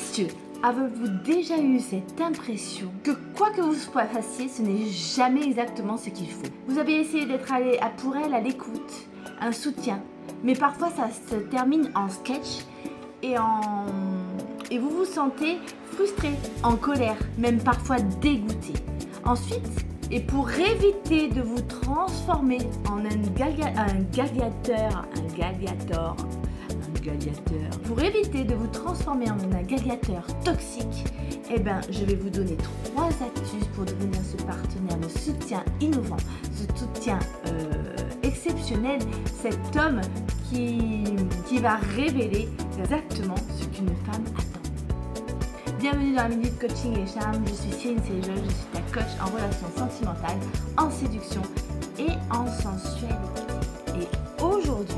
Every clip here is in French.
Messieurs, avez-vous déjà eu cette impression que quoi que vous fassiez, ce n'est jamais exactement ce qu'il faut? Vous avez essayé d'être pour elle à l'écoute, un soutien, mais parfois ça se termine en sketch et vous vous sentez frustré, en colère, même parfois dégoûté. Ensuite, et pour éviter de vous transformer en pour éviter de vous transformer en un gladiateur toxique, eh ben, je vais vous donner 3 astuces pour devenir ce partenaire de soutien innovant, ce soutien exceptionnel, cet homme qui va révéler exactement ce qu'une femme attend. Bienvenue dans la Minute Coaching et Charme, je suis Céline Célijol, je suis ta coach en relations sentimentales, en séduction et en sensualité. Et aujourd'hui,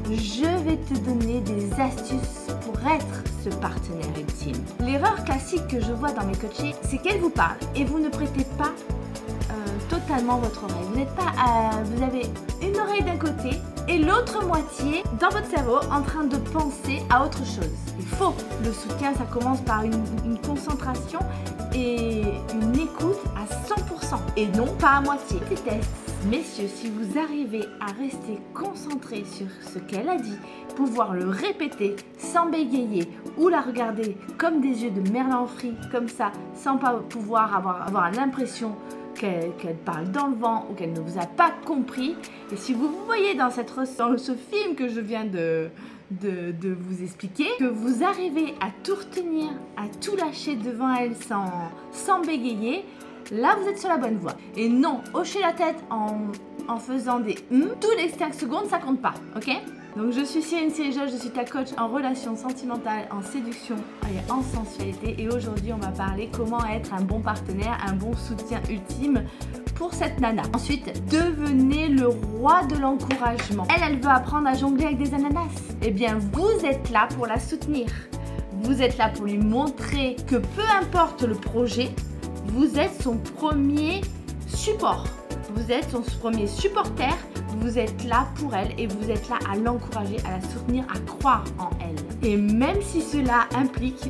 je vais te donner des astuces pour être ce partenaire ultime. L'erreur classique que je vois dans mes coachés, c'est qu'elle vous parle et vous ne prêtez pas totalement votre oreille. Vous avez une oreille d'un côté et l'autre moitié dans votre cerveau en train de penser à autre chose. Il faut. Le soutien, ça commence par une concentration et une écoute à 100% et non pas à moitié. Petit test. Messieurs, si vous arrivez à rester concentré sur ce qu'elle a dit, pouvoir le répéter sans bégayer ou la regarder comme des yeux de Merlan Free, comme ça, sans pas pouvoir avoir l'impression qu'elle parle dans le vent ou qu'elle ne vous a pas compris. Et si vous vous voyez dans ce film que je viens de vous expliquer, que vous arrivez à tout retenir, à tout lâcher devant elle sans bégayer, là vous êtes sur la bonne voie. Et non, hocher la tête en faisant des tous les 5 secondes, ça compte pas, ok? Donc je suis Céline Célijol, je suis ta coach en relations sentimentales, en séduction et en sensualité. Et aujourd'hui on va parler comment être un bon partenaire, un bon soutien ultime pour cette nana. Ensuite, devenez le roi de l'encouragement. Elle veut apprendre à jongler avec des ananas. Eh bien vous êtes là pour la soutenir. Vous êtes là pour lui montrer que peu importe le projet, vous êtes son premier support. Vous êtes son premier supporter. Vous êtes là pour elle et vous êtes là à l'encourager, à la soutenir, à croire en elle. Et même si cela implique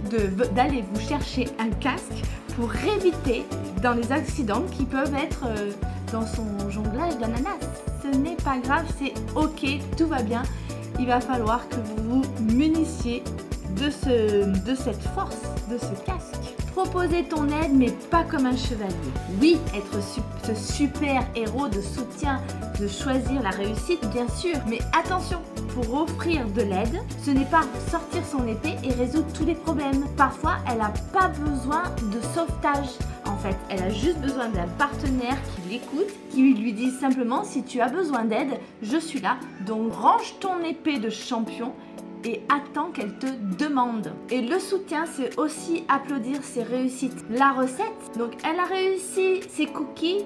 d'aller vous chercher un casque pour éviter dans les accidents qui peuvent être dans son jonglage d'ananas. Ce n'est pas grave, c'est ok, tout va bien. Il va falloir que vous vous munissiez de cette force, de ce casque. Proposer ton aide, mais pas comme un chevalier. Oui, être ce super héros de soutien, de choisir la réussite, bien sûr. Mais attention, pour offrir de l'aide, ce n'est pas sortir son épée et résoudre tous les problèmes. Parfois, elle n'a pas besoin de sauvetage. En fait, elle a juste besoin d'un partenaire qui l'écoute, qui lui dise simplement « Si tu as besoin d'aide, je suis là. Donc range ton épée de champion » et attends qu'elle te demande. Et le soutien, c'est aussi applaudir ses réussites. La recette, donc elle a réussi ses cookies,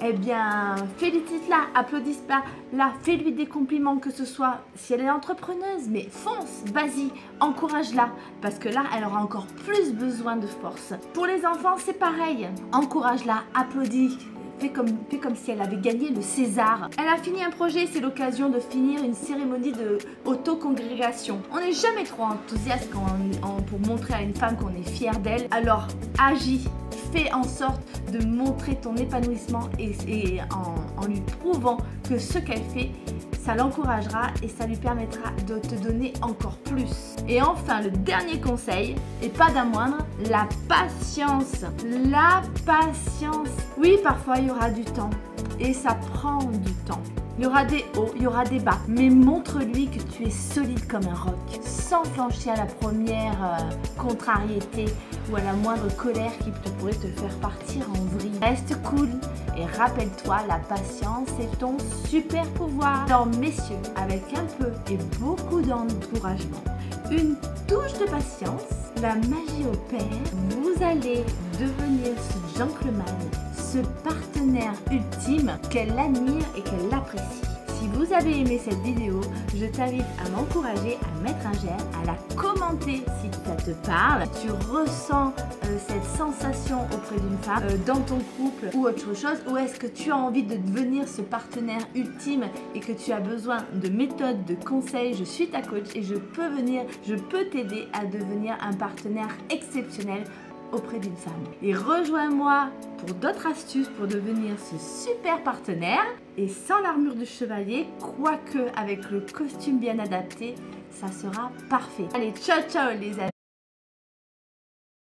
eh bien félicite-la, applaudisse-la, fais-lui des compliments, que ce soit si elle est entrepreneuse, mais fonce, vas-y, encourage-la, parce que là, elle aura encore plus besoin de force. Pour les enfants, c'est pareil, encourage-la, applaudis. Fais comme si elle avait gagné le César. Elle a fini un projet, c'est l'occasion de finir une cérémonie de autocongrégation. On n'est jamais trop enthousiaste pour montrer à une femme qu'on est fier d'elle. Alors agis, fais en sorte de montrer ton épanouissement et en lui prouvant que ce qu'elle fait, ça l'encouragera et ça lui permettra de te donner encore plus. Et enfin, le dernier conseil, et pas d'un moindre, la patience. La patience. Oui, parfois il y aura du temps et ça prend du temps. Il y aura des hauts, il y aura des bas, mais montre-lui que tu es solide comme un roc, sans flancher à la première contrariété ou à la moindre colère qui pourrait te faire partir en vrille. Reste cool et rappelle-toi, la patience est ton super pouvoir. Alors messieurs, avec un peu et beaucoup d'encouragement, une touche de patience, la magie opère, vous allez devenir ce gentleman, ce partenaire ultime qu'elle admire et qu'elle apprécie. Si vous avez aimé cette vidéo, je t'invite à m'encourager, à mettre un j'aime, à la commenter si ça te parle. Si tu ressens cette sensation auprès d'une femme, dans ton couple ou autre chose, ou est-ce que tu as envie de devenir ce partenaire ultime et que tu as besoin de méthodes, de conseils, je suis ta coach et je peux t'aider à devenir un partenaire exceptionnel auprès d'une femme. Et rejoins-moi pour d'autres astuces pour devenir ce super partenaire et sans l'armure de chevalier, quoique avec le costume bien adapté, ça sera parfait. Allez, ciao ciao les amis!